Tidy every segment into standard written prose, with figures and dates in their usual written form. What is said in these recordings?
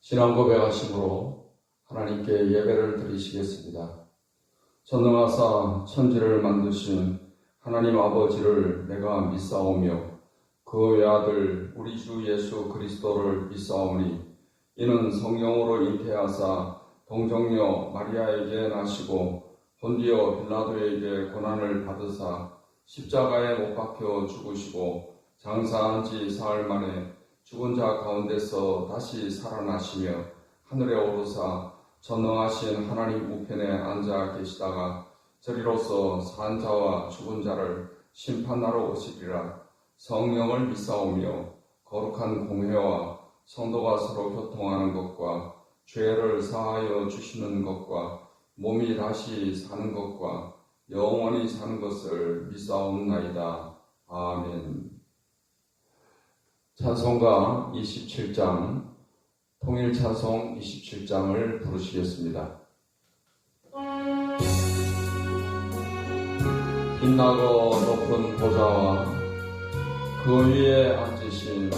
신앙 고백하심으로 하나님께 예배를 드리시겠습니다. 전능하사 천지를 만드신 하나님 아버지를 내가 믿사오며 그 외아들 우리 주 예수 그리스도를 믿사오니 이는 성령으로 잉태하사 동정녀 마리아에게 나시고 본디오 빌라도에게 고난을 받으사 십자가에 못 박혀 죽으시고 장사한 지 사흘 만에 죽은 자 가운데서 다시 살아나시며 하늘에 오르사 전능하신 하나님 우편에 앉아 계시다가 저리로서 산 자와 죽은 자를 심판하러 오시리라. 성령을 믿사오며 거룩한 공회와 성도가 서로 교통하는 것과 죄를 사하여 주시는 것과 몸이 다시 사는 것과 영원히 사는 것을 믿사옵나이다. 아멘. 찬송가 27장, 통일찬송 27장을 부르시겠습니다. 빛나고 높은 보좌와 그 위에 앉으신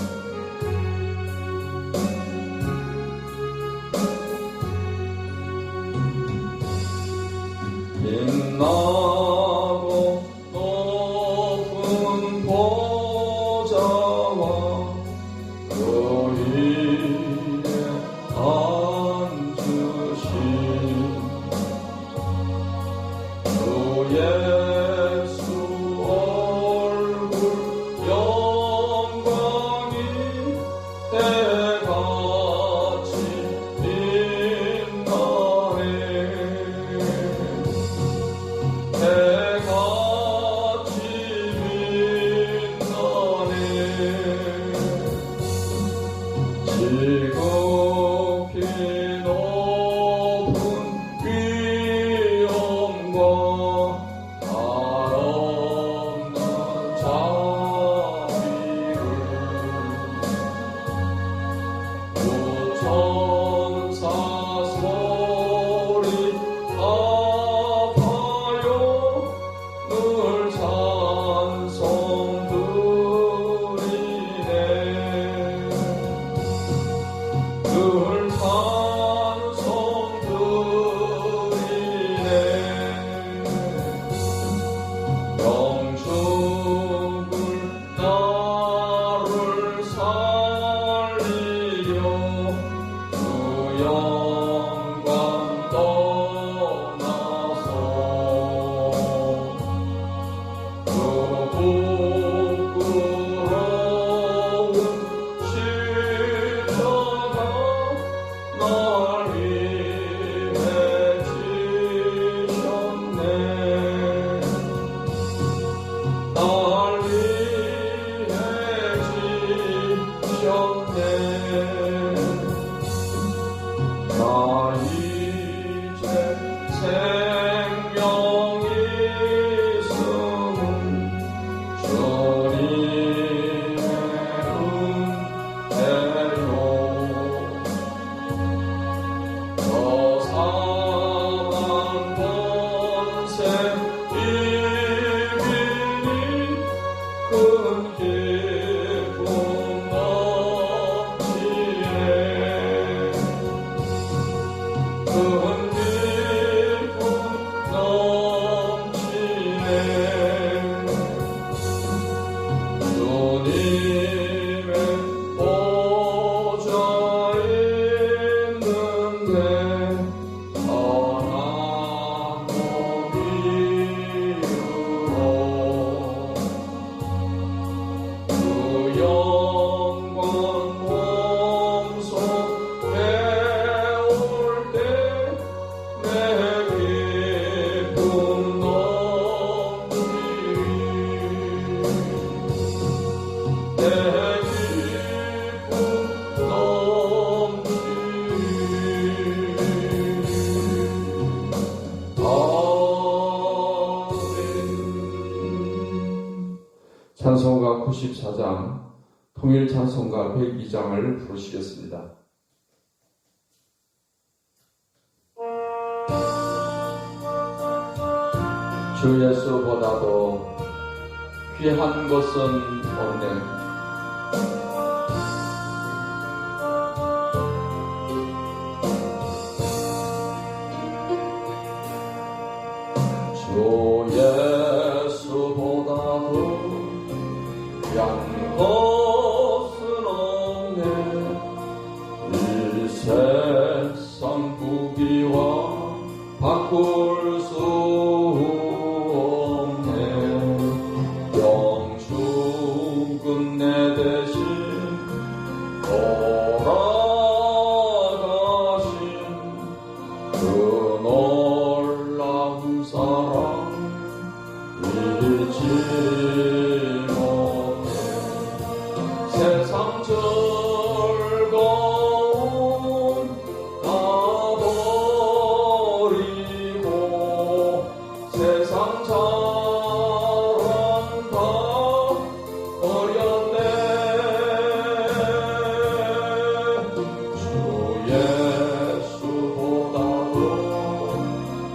빛나고 높은 보좌와 그 위에 앉으신 주 예수 얼굴 영광이 때같이 빛나네. 때같이 빛나네. 지극히 높은 위엄과 한없는 자비를 구천사 소리 아파요 늘 찬송 드리네. 늘 찬송 드리네. 영축을 나를 살리려 그 영광 떠나서 그 부끄러운 십자가 날 위해 지셨네. 날 위해 지셨네. 나 이제 생명이 있음은 주님의 은혜요. 저 사망 권세 이기니 큰 기쁨 넘치네. 큰 기쁨 넘치네. 주님의 보좌에 있는데 선하고 미루어 그 영광 몸소 배울 때 내 기쁨 넘치리. 내 기쁨 넘치리. 아멘. 찬송가 94장, 통일찬송가 102장을 부르시겠습니다. 주 예수보다도 귀한 것은 없네. 세상 부귀와 바꿀 수 없네. 영주 끝내 대신 돌아가신 그 놀라운 사랑 잊지 못해. 세상 즐거움 다 버리고 세상 자랑 다 버렸네. 주 예수보다도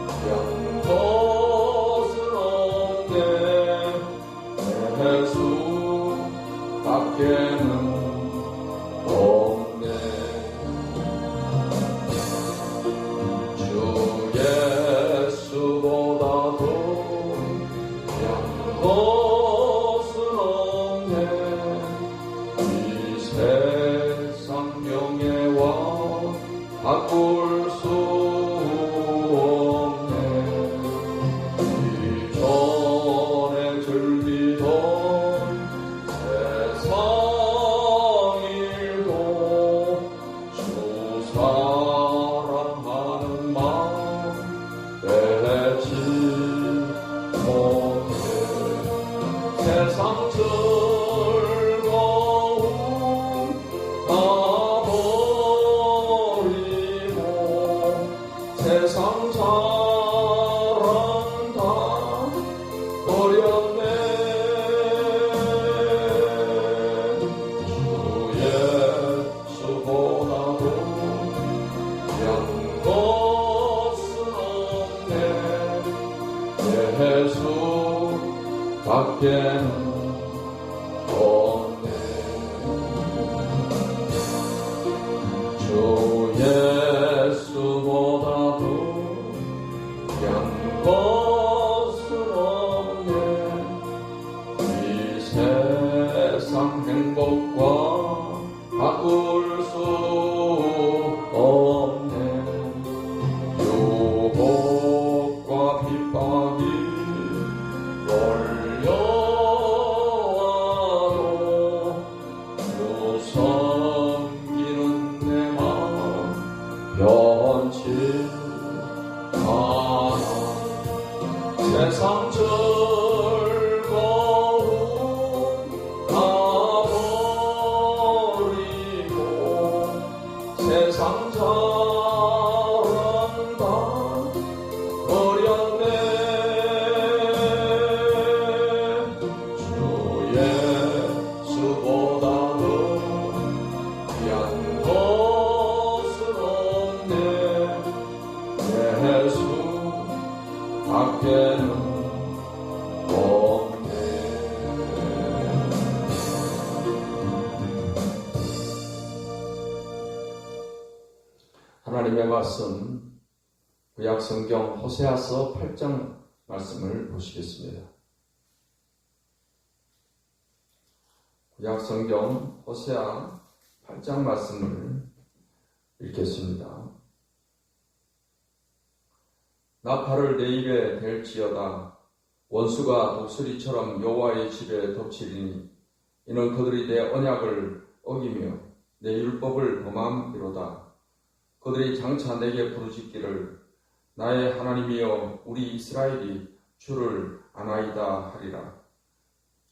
귀한 것은 없네. 예수 밖에는 없네. 주 예수보다도 귀한 것은 없네. 이 세상 명예와 바꿀 수 없네. 이전에 즐기던 세상 일도 주 사랑하는 마음 빼지 못해. 세상 즐거움 다 버리고 세상 자랑 다 버렸네. 주 예수보다도 귀한 것은 없네. 예수 밖에는 없네. 주 예수보다도 귀한 것은 없네. 이 세상 행복과 바꿀 수 없네. 유혹과 핍박이 걸려와도 주 섬기는 내 마음 변치 않아. 세상 즐거움 다 버리고 세상 자랑 다 버렸네. 주 예수보다도 귀한 것은 없네. 예수 밖에는 없네. 하나님의 말씀 구약성경 호세아서 8장 말씀을 보시겠습니다. 구약성경 호세아 8장 말씀을 읽겠습니다. 나팔을 내 입에 댈지어다. 원수가 독수리처럼 여호와의 집에 덮치리니 이는 그들이 내 언약을 어기며 내 율법을 범함이로다. 그들이 장차 내게 부르짖기를 나의 하나님이여 우리 이스라엘이 주를 아나이다 하리라.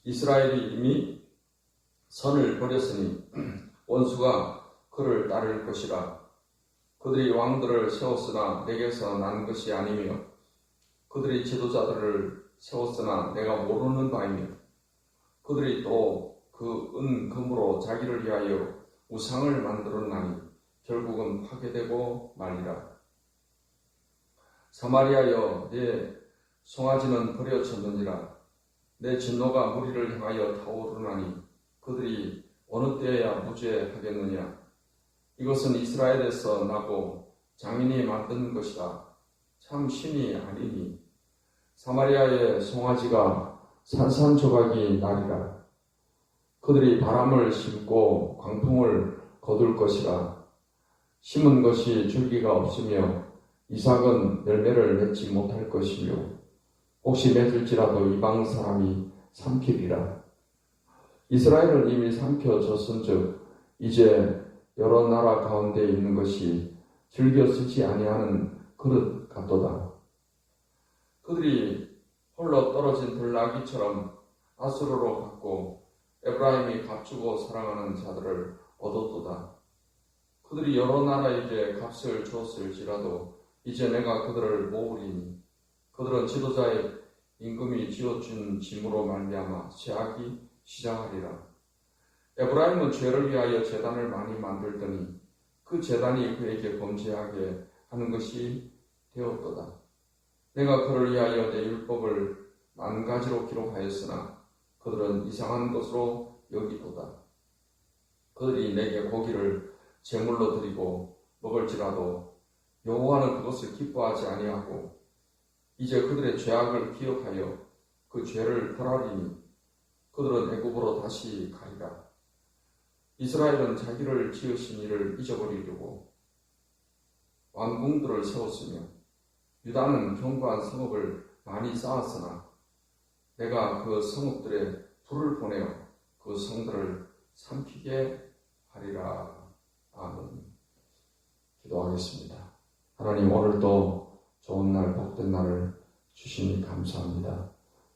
이스라엘이 이미 선을 버렸으니 원수가 그를 따를 것이라. 그들이 왕들을 세웠으나 내게서 난 것이 아니며 그들이 지도자들을 세웠으나 내가 모르는 바이며 그들이 또 그 은금으로 자기를 위하여 우상을 만들었나니 결국은 파괴되고 말리라. 사마리아여 내 송아지는 버려졌느니라. 내 진노가 무리를 향하여 타오르나니 그들이 어느 때에야 무죄하겠느냐. 이것은 이스라엘에서 나고 장인이 만든 것이다. 참 신이 아니니 사마리아의 송아지가 산산조각이 나리라. 그들이 바람을 심고 광풍을 거둘 것이라. 심은 것이 줄기가 없으며 이삭은 열매를 맺지 못할 것이며 혹시 맺을지라도 이방 사람이 삼키리라. 이스라엘은 이미 삼켜졌은즉 이제 여러 나라 가운데 있는 것이 즐겨 쓰지 아니하는 그릇 같도다. 그들이 홀로 떨어진 들나귀처럼 아수르로 갔고 에브라임이 값주고 사랑하는 자들을 얻었도다. 그들이 여러 나라에게 값을 줬을지라도 이제 내가 그들을 모으리니 그들은 지도자의 임금이 지어준 짐으로 말미암아 죄악이 시작하리라. 에브라임은 죄를 위하여 제단을 많이 만들더니 그 제단이 그에게 범죄하게 하는 것이 되었도다. 내가 그를 위하여 내 율법을 만 가지로 기록하였으나 그들은 이상한 것으로 여기도다. 그들이 내게 고기를 제물로 드리고 먹을지라도 여호와는 그것을 기뻐하지 아니하고 이제 그들의 죄악을 기억하여 그 죄를 벌하리니 그들은 애굽으로 다시 가리라. 이스라엘은 자기를 지으신 이를 잊어버리려고 왕궁들을 세웠으며 유다는 견고한 성읍을 많이 쌓았으나 내가 그 성읍들에 불을 보내어 그 성들을 삼키게 하리라. 아멘. 기도하겠습니다. 하나님, 오늘도 좋은 날, 복된 날을 주시니 감사합니다.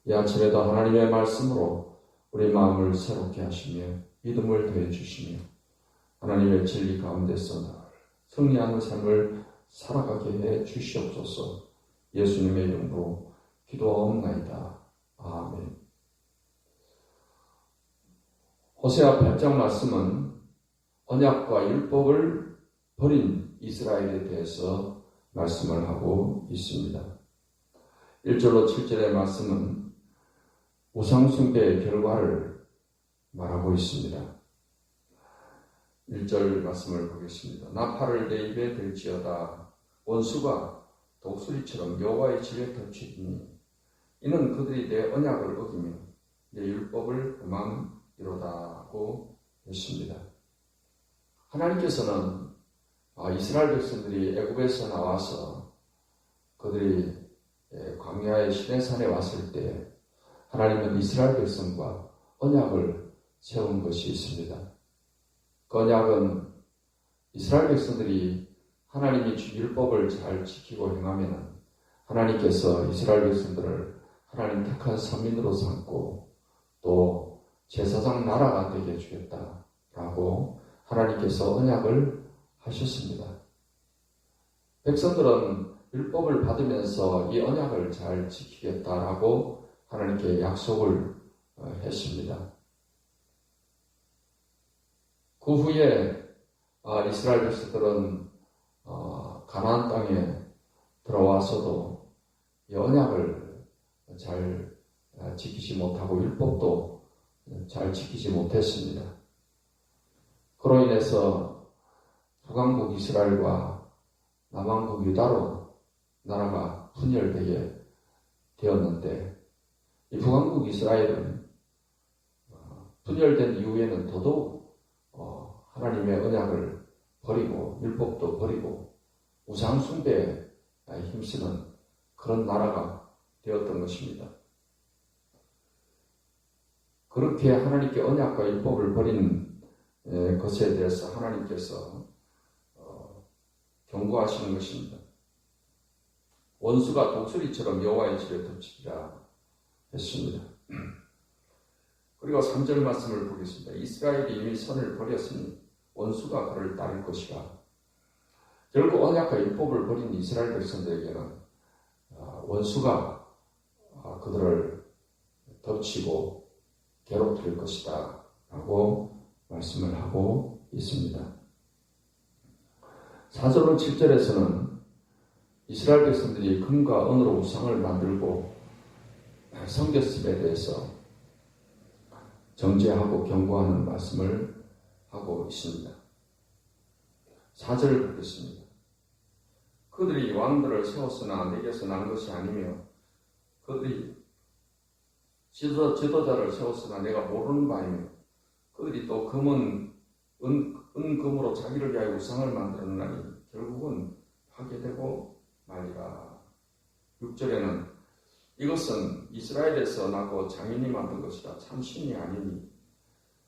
이 아침에도 하나님의 말씀으로 우리 마음을 새롭게 하시며 믿음을 더해 주시며 하나님의 진리 가운데서 승리하는 삶을 살아가게 해 주시옵소서. 예수님의 이름으로 기도하옵나이다. 아멘. 호세아 8장 말씀은 언약과 율법을 버린 이스라엘에 대해서 말씀을 하고 있습니다. 1절로 7절의 말씀은 우상숭배의 결과를 말하고 있습니다. 1절 말씀을 보겠습니다. 나팔을 내 입에 들지어다. 원수가 독수리처럼 여호와의 집에 덮치니 이는 그들이 내 언약을 어기며 내 율법을 범함이로다고 했습니다. 하나님께서는 이스라엘 백성들이 애굽에서 나와서 그들이 광야의 시내산에 왔을 때 하나님은 이스라엘 백성과 언약을 세운 것이 있습니다. 그 언약은 이스라엘 백성들이 하나님이 준 율법을 잘 지키고 행하면 하나님께서 이스라엘 백성들을 하나님 택한 선민으로 삼고 또 제사장 나라가 되게 해주겠다라고 하나님께서 언약을 하셨습니다. 백성들은 율법을 받으면서 이 언약을 잘 지키겠다라고 하나님께 약속을 했습니다. 그 후에 이스라엘 백성들은 가나안 땅에 들어와서도 이 언약을 잘 지키지 못하고 율법도 잘 지키지 못했습니다. 그로 인해서 북왕국 이스라엘과 남왕국 유다로 나라가 분열되게 되었는데 이 북왕국 이스라엘은 분열된 이후에는 더더욱 하나님의 언약을 버리고 율법도 버리고 우상숭배에 힘쓰는 그런 나라가 되었던 것입니다. 그렇게 하나님께 언약과 율법을 버린 것에 대해서 하나님께서 경고하시는 것입니다. 원수가 독수리처럼 여호와의 집에 덮치리라 했습니다. 그리고 3절 말씀을 보겠습니다. 이스라엘이 이미 선을 버렸으니 원수가 그를 따를 것이라. 결국 언약과 율법을 버린 이스라엘 백성들에게는 원수가 그들을 덮치고 괴롭힐 것이다 라고 말씀을 하고 있습니다. 4절로 7절에서는 이스라엘 백성들이 금과 은으로 우상을 만들고 섬겼음에 대해서 정죄하고 경고하는 말씀을 하고 있습니다. 4절을 보겠습니다. 그들이 왕들을 세웠으나 내게서 난 것이 아니며 그들이 지도자를 세웠으나 내가 모르는 바이며 그들이 또 금은 은금으로 자기를 위하여 우상을 만들었나니 결국은 파괴되고 말리라. 6절에는 이것은 이스라엘에서 나고 장인이 만든 것이라 참신이 아니니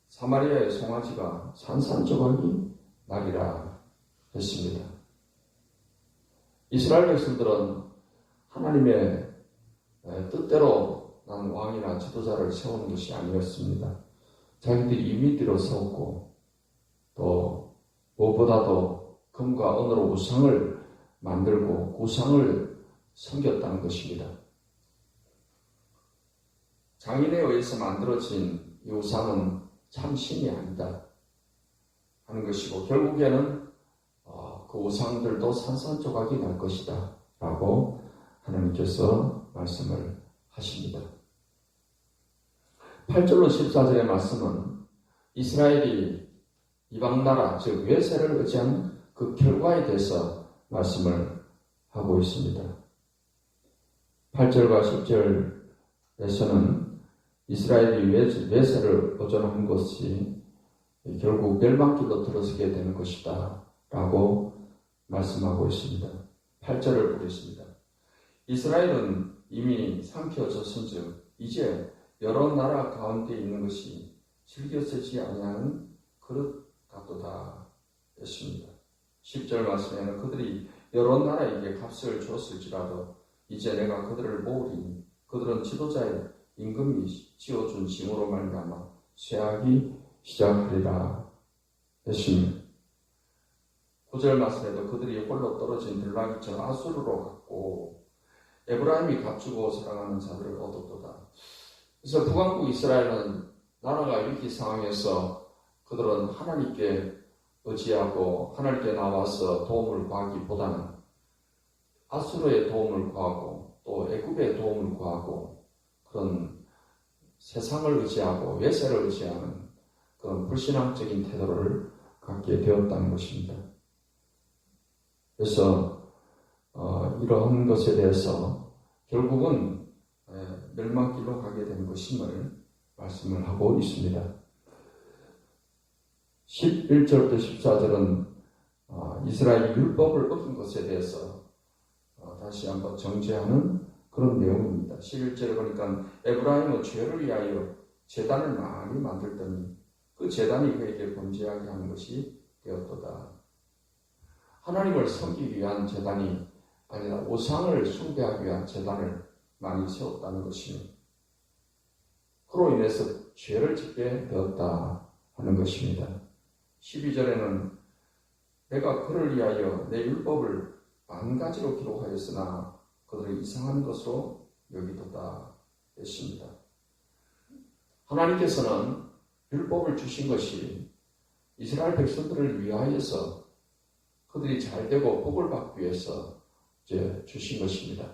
사마리아의 송아지가 산산조각이 나리라 했습니다. 이스라엘 백성들은 하나님의 뜻대로 난 왕이나 지도자를 세우는 것이 아니었습니다. 자기들이 임의대로 세웠고 또 무엇보다도 금과 은으로 우상을 만들고 우상을 섬겼다는 것입니다. 장인에 의해서 만들어진 이 우상은 참신이 아니다 하는 것이고 결국에는 그 우상들도 산산조각이 날 것이다 라고 하나님께서 말씀을 하십니다. 8절로 14절의 말씀은 이스라엘이 이방나라 즉 외세를 의지한 그 결과에 대해서 말씀을 하고 있습니다. 8절과 10절에서는 이스라엘이 외세를 의존한 것이 결국 멸망길로 들어서게 되는 것이다 라고 말씀하고 있습니다. 8절을 보겠습니다. 이스라엘은 이미 삼켜졌은즉 이제 여러 나라 가운데 있는 것이 즐겨서지 아니하는 그릇 같도다 했습니다. 10절 말씀에는 그들이 여러 나라에게 값을 줬을지라도 이제 내가 그들을 모으리니 그들은 지도자의 임금이 지어준 짐으로 말미암아 쇠하기 시작하리라 했습니다. 9절 말씀에도 그들이 홀로 떨어진 들나귀처럼 아수르로 갔고 에브라임이 값주고 사랑하는 자들을 얻었도다. 그래서 북왕국 이스라엘은 나라가 위기 상황에서 그들은 하나님께 의지하고 하나님께 나와서 도움을 구하기보다는 아수르의 도움을 구하고 또 애굽의 도움을 구하고 그런 세상을 의지하고 외세를 의지하는 그런 불신앙적인 태도를 갖게 되었다는 것입니다. 그래서 이러한 것에 대해서 결국은 멸망길로 가게 된 것임을 말씀을 하고 있습니다. 11절부터 14절은 이스라엘이 율법을 어긴 것에 대해서 다시 한번 정죄하는 그런 내용입니다. 11절에 보니까 에브라임은 죄를 위하여 제단을 많이 만들더니 그 제단이 그에게 범죄하게 하는 것이 되었도다. 하나님을 섬기기 위한 제단이 아니라 우상을 숭배하기 위한 제단을 많이 세웠다는 것입니다. 그로 인해서 죄를 짓게 되었다 하는 것입니다. 12절에는 내가 그를 위하여 내 율법을 만 가지로 기록하였으나 그들을 이상한 것으로 여기도다 했습니다. 하나님께서는 율법을 주신 것이 이스라엘 백성들을 위하여서 그들이 잘되고 복을 받기 위해서 이제 주신 것입니다.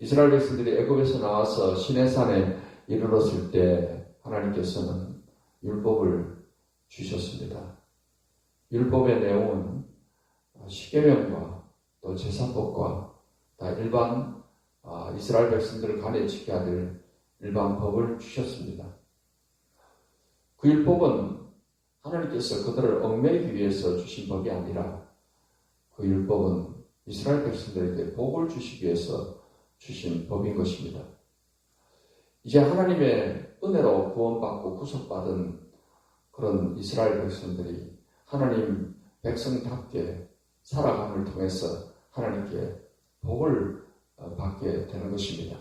이스라엘 백성들이 애굽에서 나와서 시내산에 이르렀을 때 하나님께서는 율법을 주셨습니다. 율법의 내용은 십계명과 또 제사법과 다 일반 이스라엘 백성들을 간에 지켜야 될 일반 법을 주셨습니다. 그 율법은 하나님께서 그들을 얽매이기 위해서 주신 법이 아니라 그 율법은 이스라엘 백성들에게 복을 주시기 위해서 주신 법인 것입니다. 이제 하나님의 은혜로 구원받고 구속받은 그런 이스라엘 백성들이 하나님 백성답게 살아감을 통해서 하나님께 복을 받게 되는 것입니다.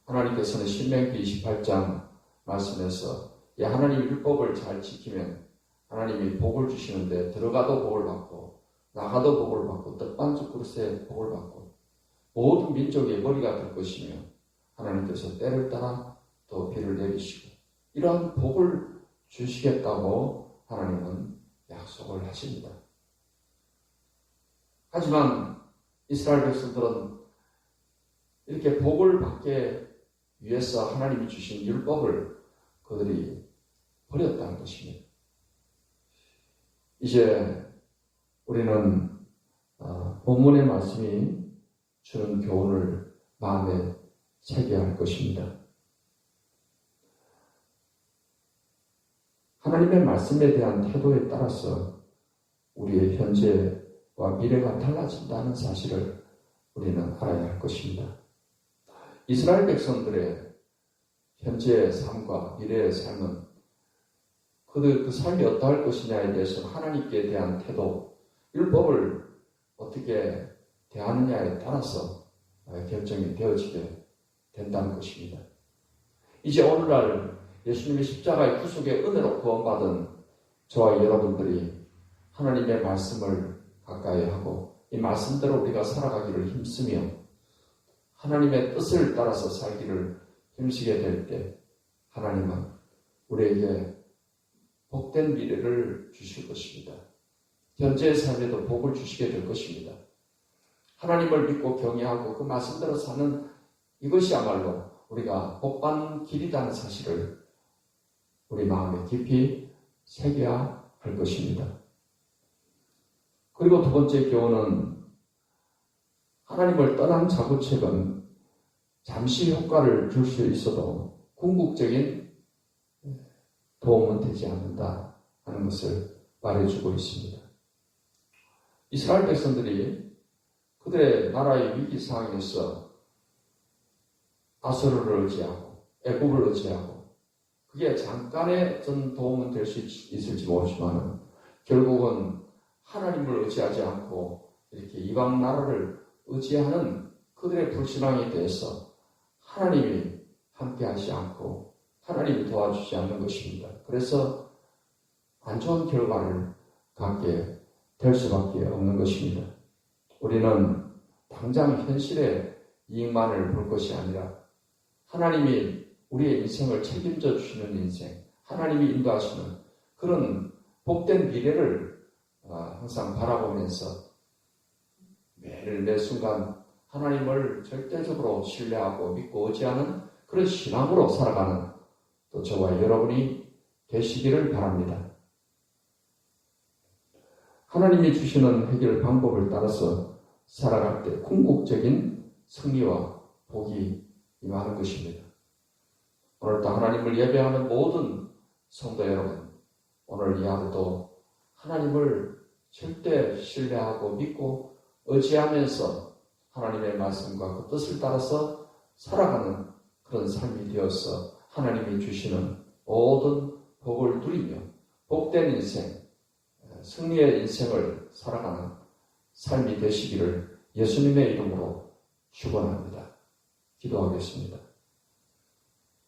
하나님께서는 신명기 28장 말씀에서 하나님 율법을 잘 지키면 하나님이 복을 주시는데 들어가도 복을 받고 나가도 복을 받고 떡반죽 그릇에 복을 받고 모든 민족의 머리가 될 것이며 하나님께서 때를 따라 또 비를 내리시고 이러한 복을 주시겠다고 하나님은 약속을 하십니다. 하지만 이스라엘 백성들은 이렇게 복을 받기 위해서 하나님이 주신 율법을 그들이 버렸다는 것입니다. 이제 우리는 본문의 말씀이 주는 교훈을 마음에 새겨야 할 것입니다. 하나님의 말씀에 대한 태도에 따라서 우리의 현재와 미래가 달라진다는 사실을 우리는 알아야 할 것입니다. 이스라엘 백성들의 현재의 삶과 미래의 삶은 그 삶이 어떠할 것이냐에 대해서 하나님께 대한 태도, 율법을 어떻게 대하느냐에 따라서 결정이 되어지게 된다는 것입니다. 이제 오늘날 예수님의 십자가의 구속의 은혜로 구원받은 저와 여러분들이 하나님의 말씀을 가까이 하고 이 말씀대로 우리가 살아가기를 힘쓰며 하나님의 뜻을 따라서 살기를 힘쓰게 될 때 하나님은 우리에게 복된 미래를 주실 것입니다. 현재의 삶에도 복을 주시게 될 것입니다. 하나님을 믿고 경외하고 그 말씀대로 사는 이것이야말로 우리가 복받는 길이라는 사실을 우리 마음에 깊이 새겨야 할 것입니다. 그리고 두 번째 교훈은 하나님을 떠난 자구책은 잠시 효과를 줄 수 있어도 궁극적인 도움은 되지 않는다 하는 것을 말해주고 있습니다. 이스라엘 백성들이 그들의 나라의 위기 상황에서 아수르를 의지하고 애굽을 의지하고 그게 잠깐의 전 도움은 될 수 있을지 모르지만 결국은 하나님을 의지하지 않고 이렇게 이방 나라를 의지하는 그들의 불신앙에 대해서 하나님이 함께하지 않고 하나님이 도와주지 않는 것입니다. 그래서 안 좋은 결과를 갖게 될 수밖에 없는 것입니다. 우리는 당장 현실의 이익만을 볼 것이 아니라 하나님이 우리의 인생을 책임져 주시는 인생, 하나님이 인도하시는 그런 복된 미래를 항상 바라보면서 매일 매 순간 하나님을 절대적으로 신뢰하고 믿고 의지하는 그런 신앙으로 살아가는 또 저와 여러분이 되시기를 바랍니다. 하나님이 주시는 해결 방법을 따라서 살아갈 때 궁극적인 승리와 복이 임하는 것입니다. 오늘도 하나님을 예배하는 모든 성도 여러분, 오늘 이 하루도 하나님을 절대 신뢰하고 믿고 의지하면서 하나님의 말씀과 그 뜻을 따라서 살아가는 그런 삶이 되어서 하나님이 주시는 모든 복을 누리며 복된 인생, 승리의 인생을 살아가는 삶이 되시기를 예수님의 이름으로 축원합니다. 기도하겠습니다.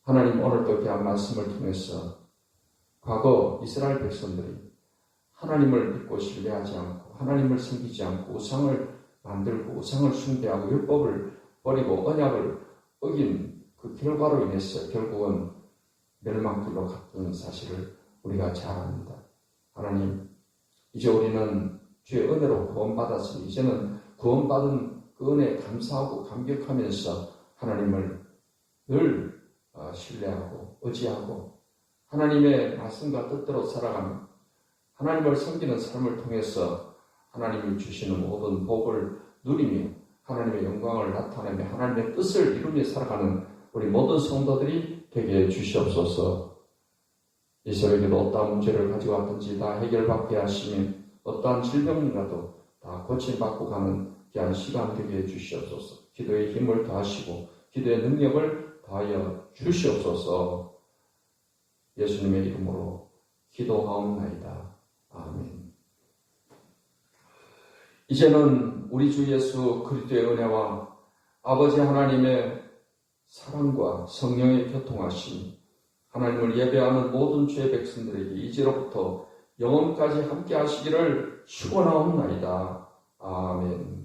하나님, 오늘도 귀한 말씀을 통해서 과거 이스라엘 백성들이 하나님을 믿고 신뢰하지 않고 하나님을 섬기지 않고 우상을 만들고 우상을 숭배하고 율법을 버리고 언약을 어긴 그 결과로 인해서 결국은 멸망길로 갔던 사실을 우리가 잘 압니다. 하나님, 이제 우리는 주의 은혜로 구원받았으니 이제는 구원받은 그 은혜에 감사하고 감격하면서 하나님을 늘 신뢰하고 의지하고 하나님의 말씀과 뜻대로 살아가는 하나님을 섬기는 삶을 통해서 하나님이 주시는 모든 복을 누리며 하나님의 영광을 나타내며 하나님의 뜻을 이루며 살아가는 우리 모든 성도들이 되게 주시옵소서. 이스라엘에게도 어떠한 문제를 가지고 왔든지 다 해결받게 하시며 어떠한 질병이라도 다 고침받고 가는 귀한 시간 되게 해주시옵소서. 기도의 힘을 더하시고 기도의 능력을 더하여 주시옵소서. 예수님의 이름으로 기도하옵나이다. 아멘. 이제는 우리 주 예수 그리스도의 은혜와 아버지 하나님의 사랑과 성령의 교통하심, 하나님을 예배하는 모든 주의 백성들에게 이제로부터 영원까지 함께 하시기를 축원하옵나이다. 아멘.